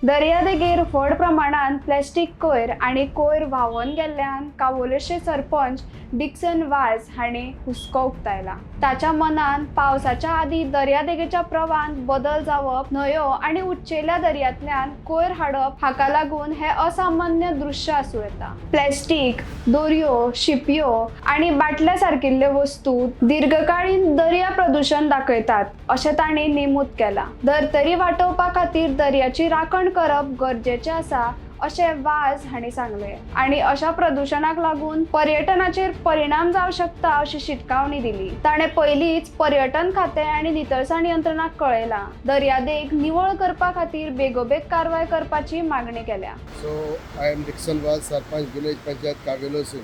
दर्यादेगेर व्हड प्रमाणात प्लास्टिक कोयर आणि कोयर व्हांवून गेल्ल्यान कावोलेचे सरपंच डिक्सन वाझ हांणी हुस्को उक्तायला. ताच्या मनात पावसाच्या आदी दर्यादेगेच्या प्रवाहांत बदल जावप, न्हंयो आणि उच्चेल्या दर्यांतल्यान कोयर हाडप हाका लागून हे असामान्य दृश्य आसूं येता. प्लास्टिक, दोरयो, शिंपयो आणि बाटल्या सारकिल्ल्यो वस्तू दीर्घकालीन दर्या प्रदूषण दाखयतात अशें तांणी नेमूद केला. धर्तरी वाटावपा खातीर दर्याची राखण करप गरजेचें आसा अशें वाझ हांणी सांगले आणि अशा प्रदूषणाक लागून पर्यटनाचेर परिणाम जावं शकता अशी शिटकावणी दिली. ताणें पयलींच पर्यटन खातें आणि नितळसाण यंत्रणाक कळयलां. दर्यादेग निवळ करपा खातीर बेगोबेग कारवाय करपाची मागणी केल्या. So I am Dixon Vaz, sarpanch village panchayat Cavelossim.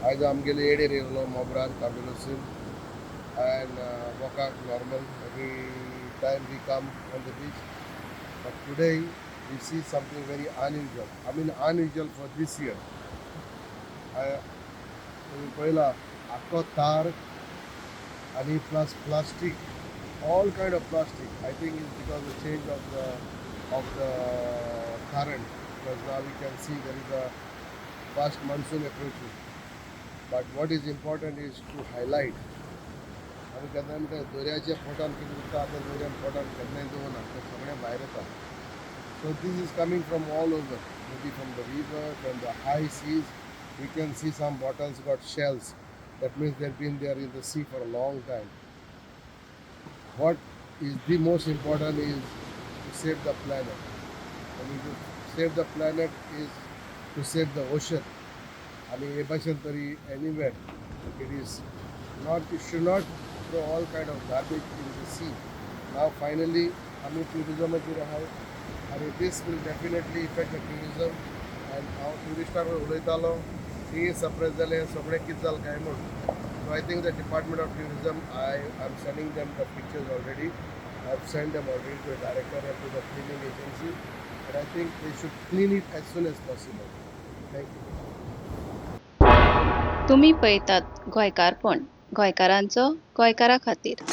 आज आमगेले येडेर येयलो मोबरान Cavelossim and walk out normal every time we come on the beach. But today we see something very unusual. I mean unusual for this year. पहिला आखो तार आणि plus plastic, all kind of plastic. I think it's because of the change of the current. Because now we can see there is a fast monsoon approaching. But what is important is to highlight. आनी केन्ना दर्याच्या पोटान कितें उरता त्या दर्यान पोटान केन्नाय दवरना, ते सगळें भायर येता. So this is coming from all over, maybe from the river, from the high seas. We can see some bottles got shells. That means there been there in the sea for a long time. What is the most important is to save the planet. आनी to save the planet is to save the ocean. आनी हे भाशेन तरी anywhere it is not, you should not throw all kind of garbage in the sea. Now finally आमी tourismaचेर आहाय आनी this will definitely affect the tourism. And हांव टुरिस्टां कडेन उलयतालो, ती सरप्रायज जाले सगळें कितें जालें काय म्हूण. So I think the Department of Tourism, I am sending them the pictures already. I have sent them already to the director and to the cleaning agency, and I think they should clean it as soon as possible. Thank you. तुम्ही पळयतात गोंयकारपण, गोंयकारांचो गोंयकारा खातीर.